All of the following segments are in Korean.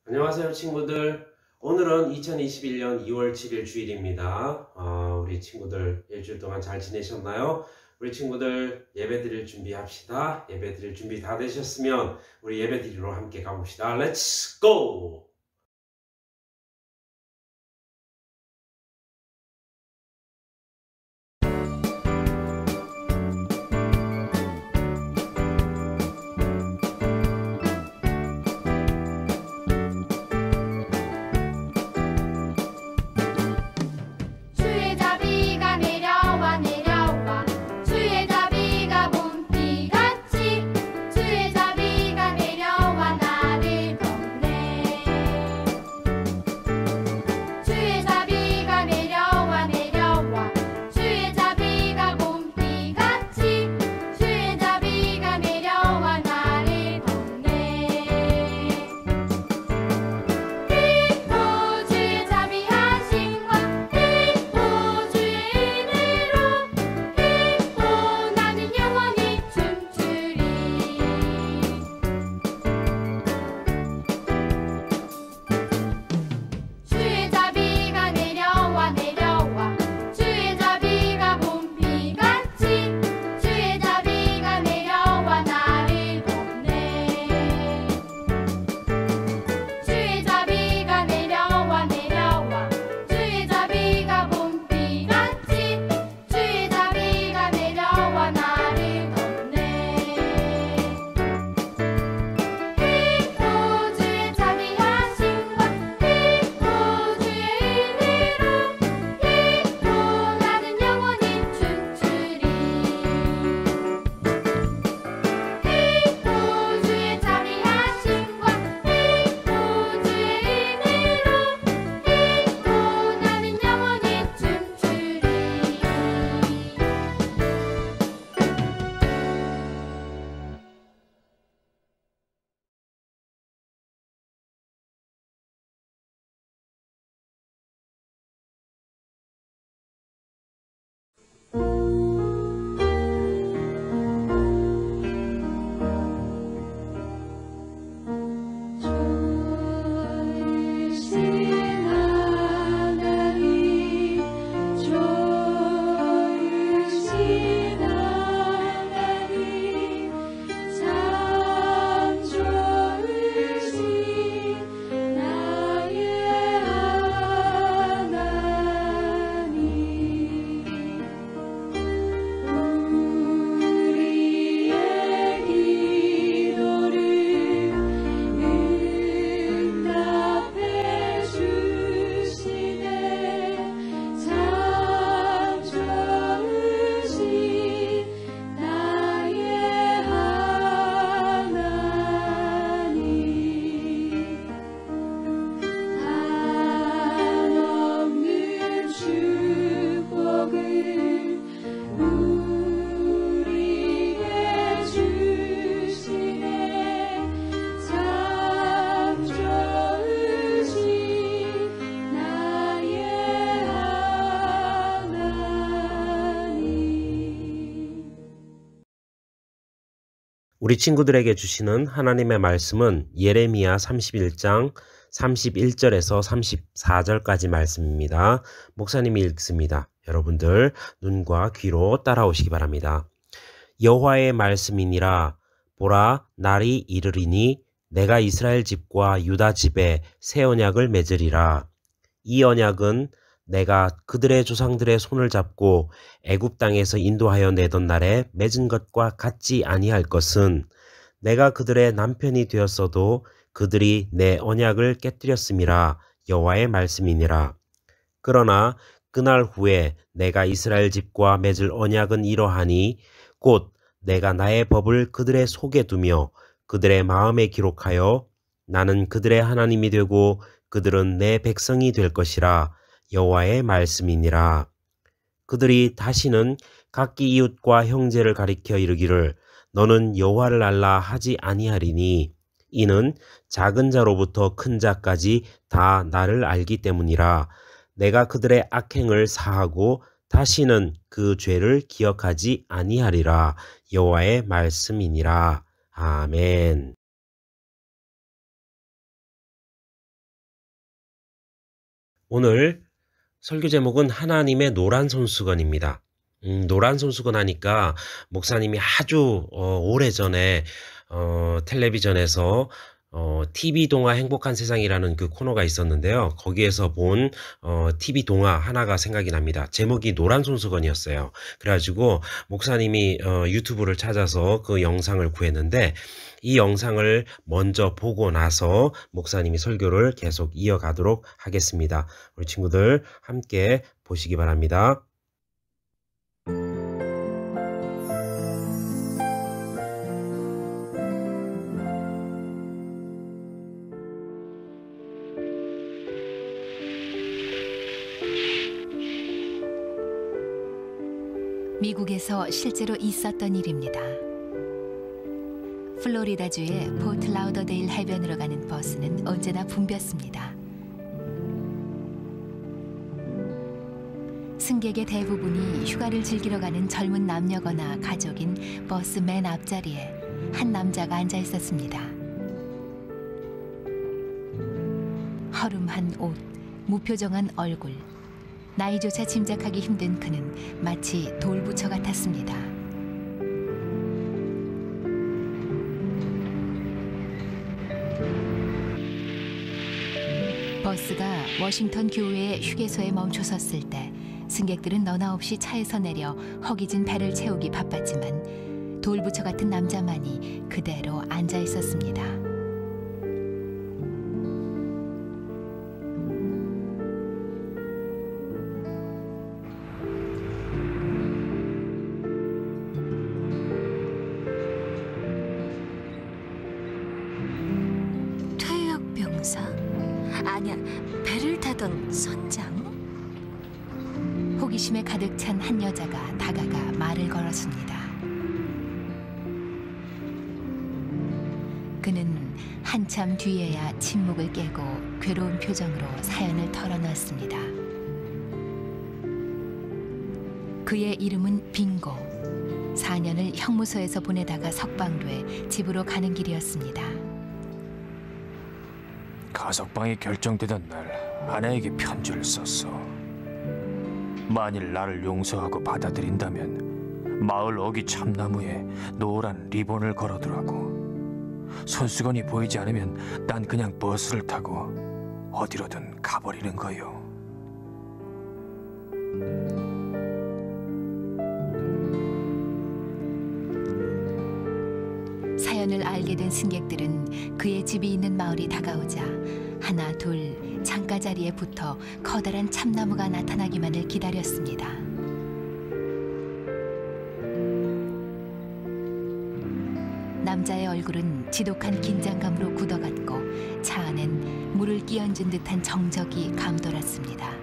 안녕하세요 친구들. 오늘은 2021년 2월 7일 주일입니다. 우리 친구들 일주일 동안 잘 지내셨나요? 우리 친구들 예배 드릴 준비합시다. 예배 드릴 준비 다 되셨으면 우리 예배 드리러 함께 가봅시다. 렛츠 고! 주의 자비가 내려와 내려와 주의 자비가 봄비같이 주의 자비가 내려와 나를 덮네. 주의 자비가 내려와 내려와 주의 자비가 봄비같이 주의 자비가 내려와 나를 덮네. 오 주의 자비하심과 주의 은혜로 나는 영원히 춤추리. 주의 자비가 내려와 내려와 주의 자비가 봄비같이 주의 자비가 내려와 나를 덮네. 주의 자비가 내려와 내려와 주의 자비가 봄비같이 주의 자비가 내려와 나를 덮네. 오 주의 자비하심과 주의 은혜로 나는 영원히 춤추리. 오 주의 자비하심과 주의 은혜로 나는 영원히 춤추리. 좋으신 하나님 좋으신 하나님 참 좋으신 나의 하나님. 우리의 기도를 응답해 주시네. 참 좋으신 나의 하나님. 한없는 축복을 우리에게 주시네. 참 좋으신 나의 하나님. 우리 친구들에게 주시는 하나님의 말씀은 예레미야 31장 31절에서 34절까지 말씀입니다. 목사님이 읽습니다. 여러분들 눈과 귀로 따라오시기 바랍니다. 여호와의 말씀이니라. 보라, 날이 이르리니 내가 이스라엘 집과 유다 집에 새 언약을 맺으리라. 이 언약은 내가 그들의 조상들의 손을 잡고 애굽 땅에서 인도하여 내던 날에 맺은 것과 같지 아니할 것은 내가 그들의 남편이 되었어도 그들이 내 언약을 깨뜨렸음이라. 여호와의 말씀이니라. 그러나 그날 후에 내가 이스라엘 집과 맺을 언약은 이러하니 곧 내가 나의 법을 그들의 속에 두며 그들의 마음에 기록하여 나는 그들의 하나님이 되고 그들은 내 백성이 될 것이라. 여호와의 말씀이니라. 그들이 다시는 각기 이웃과 형제를 가리켜 이르기를 너는 여호와를 알라 하지 아니하리니 이는 작은 자로부터 큰 자까지 다 나를 알기 때문이라. 내가 그들의 악행을 사하고 다시는 그 죄를 기억하지 아니하리라. 여호와의 말씀이니라. 아멘. 오늘 설교 제목은 하나님의 노란 손수건입니다. 노란 손수건 하니까 목사님이 아주 오래전에 텔레비전에서 TV 동화 행복한 세상이라는 그 코너가 있었는데요. 거기에서 본 TV 동화 하나가 생각이 납니다. 제목이 노란 손수건이었어요. 그래가지고 목사님이 유튜브를 찾아서 그 영상을 구했는데 이 영상을 먼저 보고 나서 목사님이 설교를 계속 이어가도록 하겠습니다. 우리 친구들 함께 보시기 바랍니다. 미국에서 실제로 있었던 일입니다. 플로리다주의 포트 라우더데일 해변으로 가는 버스는 언제나 붐볐습니다. 승객의 대부분이 휴가를 즐기러 가는 젊은 남녀거나 가족인 버스 맨 앞자리에 한 남자가 앉아 있었습니다. 허름한 옷, 무표정한 얼굴, 나이조차 짐작하기 힘든 그는 마치 돌부처 같았습니다. 버스가 워싱턴 교회의 휴게소에 멈춰섰을 때 승객들은 너나 없이 차에서 내려 허기진 배를 채우기 바빴지만 돌부처 같은 남자만이 그대로 앉아 있었습니다. 퇴역병사? 아니야, 배를 타던 선장? 호기심에 가득 찬 한 여자가 다가가 말을 걸었습니다. 그는 한참 뒤에야 침묵을 깨고 괴로운 표정으로 사연을 털어놓았습니다. 그의 이름은 빙고. 4년을 형무소에서 보내다가 석방돼 집으로 가는 길이었습니다. 가석방이 결정되던 날 아내에게 편지를 썼어. 만일 나를 용서하고 받아들인다면 마을 어귀 참나무에 노란 리본을 걸어두라고. 손수건이 보이지 않으면 난 그냥 버스를 타고 어디로든 가버리는 거요. 사연을 알게 된 승객들은 그의 집이 있는 마을이 다가오자 하나 둘 창가 자리에 붙어 커다란 참나무가 나타나기만을 기다렸습니다. 남자의 얼굴은 지독한 긴장감으로 굳어갔고 차 안엔 물을 끼얹은 듯한 정적이 감돌았습니다.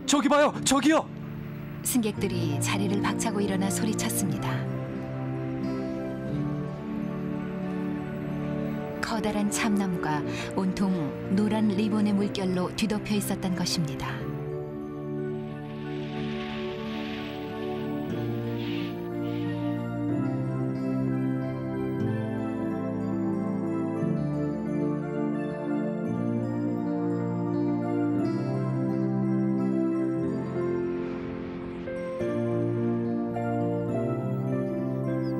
저기 봐요, 저기요. 승객들이 자리를 박차고 일어나 소리쳤습니다. 커다란 참나무가 온통 노란 리본의 물결로 뒤덮여 있었던 것입니다.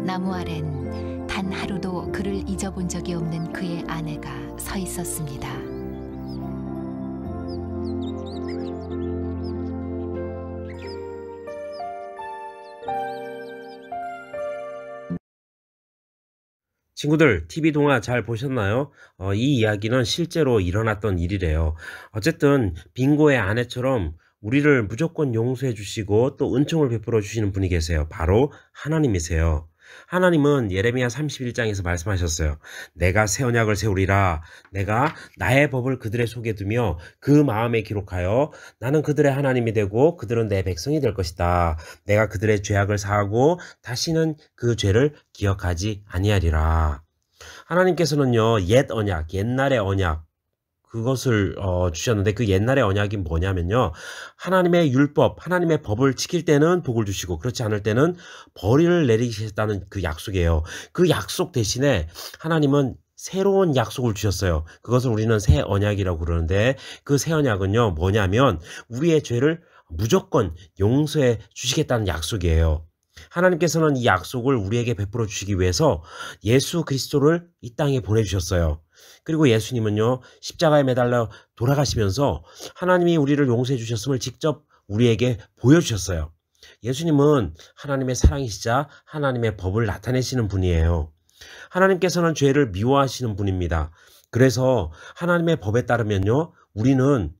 나무 아래는 단 하루도 그를 잊어본 적이 없는 그의 아내가 서 있었습니다. 친구들, TV 동화 잘 보셨나요? 이 이야기는 실제로 일어났던 일이래요. 어쨌든 빙고의 아내처럼 우리를 무조건 용서해 주시고 또 은총을 베풀어 주시는 분이 계세요. 바로 하나님이세요. 하나님은 예레미야 31장에서 말씀하셨어요. 내가 새 언약을 세우리라. 내가 나의 법을 그들의 속에 두며 그 마음에 기록하여 나는 그들의 하나님이 되고 그들은 내 백성이 될 것이다. 내가 그들의 죄악을 사하고 다시는 그 죄를 기억하지 아니하리라. 하나님께서는요, 옛 언약, 옛날의 언약, 그것을 주셨는데 그 옛날의 언약이 뭐냐면요. 하나님의 율법, 하나님의 법을 지킬 때는 복을 주시고 그렇지 않을 때는 벌을 내리시겠다는 그 약속이에요. 그 약속 대신에 하나님은 새로운 약속을 주셨어요. 그것을 우리는 새 언약이라고 그러는데 그 새 언약은요 뭐냐면 우리의 죄를 무조건 용서해 주시겠다는 약속이에요. 하나님께서는 이 약속을 우리에게 베풀어 주시기 위해서 예수 그리스도를 이 땅에 보내주셨어요. 그리고 예수님은요 십자가에 매달려 돌아가시면서 하나님이 우리를 용서해 주셨음을 직접 우리에게 보여주셨어요. 예수님은 하나님의 사랑이시자 하나님의 법을 나타내시는 분이에요. 하나님께서는 죄를 미워하시는 분입니다. 그래서 하나님의 법에 따르면요 우리는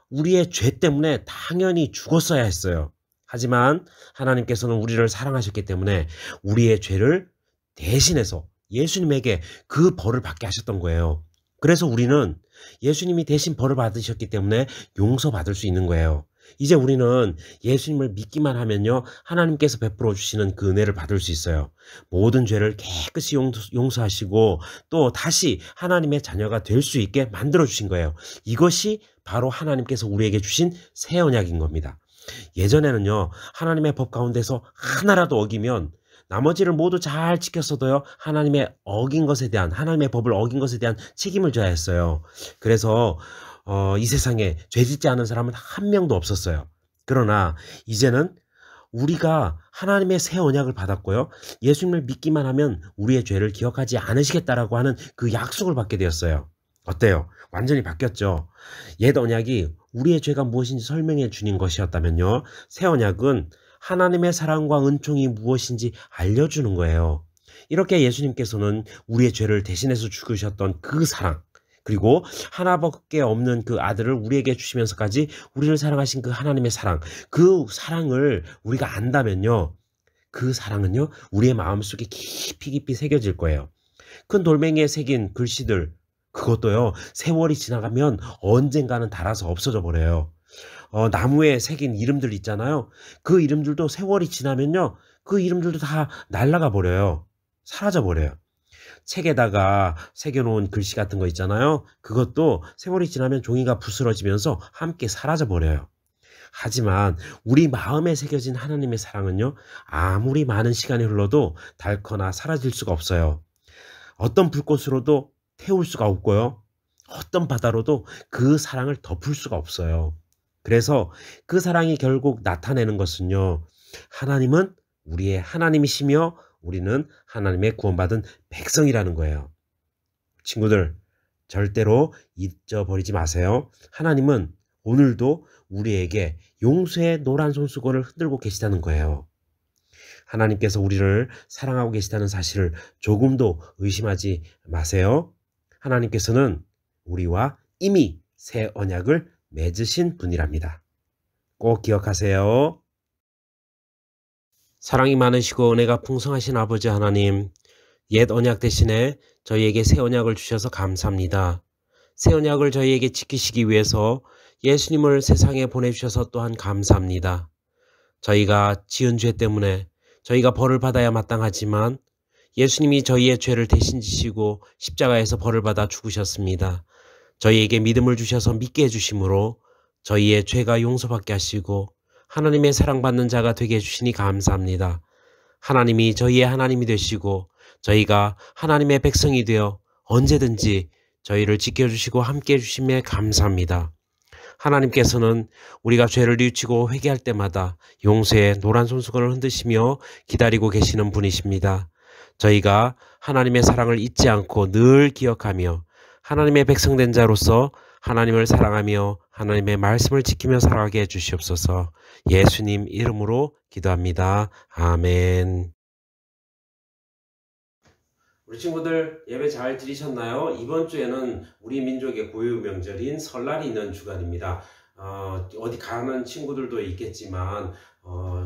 우리의 죄 때문에 당연히 죽었어야 했어요. 하지만 하나님께서는 우리를 사랑하셨기 때문에 우리의 죄를 대신해서 예수님에게 그 벌을 받게 하셨던 거예요. 그래서 우리는 예수님이 대신 벌을 받으셨기 때문에 용서받을 수 있는 거예요. 이제 우리는 예수님을 믿기만 하면요 하나님께서 베풀어 주시는 그 은혜를 받을 수 있어요. 모든 죄를 깨끗이 용서하시고 또 다시 하나님의 자녀가 될 수 있게 만들어 주신 거예요. 이것이 바로 하나님께서 우리에게 주신 새 언약인 겁니다. 예전에는요 하나님의 법 가운데서 하나라도 어기면 나머지를 모두 잘 지켰어도요 하나님의 법을 어긴 것에 대한 책임을 져야 했어요. 그래서 이 세상에 죄짓지 않은 사람은 한 명도 없었어요. 그러나 이제는 우리가 하나님의 새 언약을 받았고요. 예수님을 믿기만 하면 우리의 죄를 기억하지 않으시겠다라고 하는 그 약속을 받게 되었어요. 어때요? 완전히 바뀌었죠. 옛 언약이 우리의 죄가 무엇인지 설명해 주는 것이었다면요. 새 언약은 하나님의 사랑과 은총이 무엇인지 알려주는 거예요. 이렇게 예수님께서는 우리의 죄를 대신해서 죽으셨던 그 사랑, 그리고 하나밖에 없는 그 아들을 우리에게 주시면서까지 우리를 사랑하신 그 하나님의 사랑, 그 사랑을 우리가 안다면요. 그 사랑은요. 우리의 마음속에 깊이 새겨질 거예요. 큰 돌멩이에 새긴 글씨들, 그것도요. 세월이 지나가면 언젠가는 닳아서 없어져 버려요. 나무에 새긴 이름들 있잖아요. 그 이름들도 세월이 지나면요. 그 이름들도 다 날아가 버려요. 사라져 버려요. 책에다가 새겨놓은 글씨 같은 거 있잖아요. 그것도 세월이 지나면 종이가 부스러지면서 함께 사라져 버려요. 하지만 우리 마음에 새겨진 하나님의 사랑은요. 아무리 많은 시간이 흘러도 닳거나 사라질 수가 없어요. 어떤 불꽃으로도 태울 수가 없고요. 어떤 바다로도 그 사랑을 덮을 수가 없어요. 그래서 그 사랑이 결국 나타내는 것은요. 하나님은 우리의 하나님이시며 우리는 하나님의 구원받은 백성이라는 거예요. 친구들, 절대로 잊어버리지 마세요. 하나님은 오늘도 우리에게 용서의 노란 손수건을 흔들고 계시다는 거예요. 하나님께서 우리를 사랑하고 계시다는 사실을 조금도 의심하지 마세요. 하나님께서는 우리와 이미 새 언약을 맺으신 분이랍니다. 꼭 기억하세요. 사랑이 많으시고 은혜가 풍성하신 아버지 하나님, 옛 언약 대신에 저희에게 새 언약을 주셔서 감사합니다. 새 언약을 저희에게 지키시기 위해서 예수님을 세상에 보내주셔서 또한 감사합니다. 저희가 지은 죄 때문에 저희가 벌을 받아야 마땅하지만 예수님이 저희의 죄를 대신 지시고 십자가에서 벌을 받아 죽으셨습니다. 저희에게 믿음을 주셔서 믿게 해주심으로 저희의 죄가 용서받게 하시고 하나님의 사랑받는 자가 되게 해주시니 감사합니다. 하나님이 저희의 하나님이 되시고 저희가 하나님의 백성이 되어 언제든지 저희를 지켜주시고 함께 해주심에 감사합니다. 하나님께서는 우리가 죄를 뉘우치고 회개할 때마다 용서의 노란 손수건을 흔드시며 기다리고 계시는 분이십니다. 저희가 하나님의 사랑을 잊지 않고 늘 기억하며 하나님의 백성된 자로서 하나님을 사랑하며 하나님의 말씀을 지키며 살아가게 해주시옵소서. 예수님 이름으로 기도합니다. 아멘. 우리 친구들 예배 잘 드리셨나요? 이번 주에는 우리 민족의 고유 명절인 설날이 있는 주간입니다. 어디 가는 친구들도 있겠지만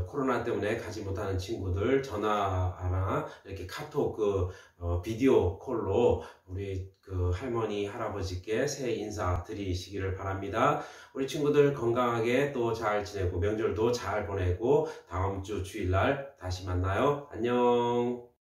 코로나 때문에 가지 못하는 친구들 전화나 이렇게 카톡 비디오 콜로 우리 할머니 할아버지께 새해 인사 드리시기를 바랍니다. 우리 친구들 건강하게 또 잘 지내고 명절도 잘 보내고 다음 주 주일날 다시 만나요. 안녕.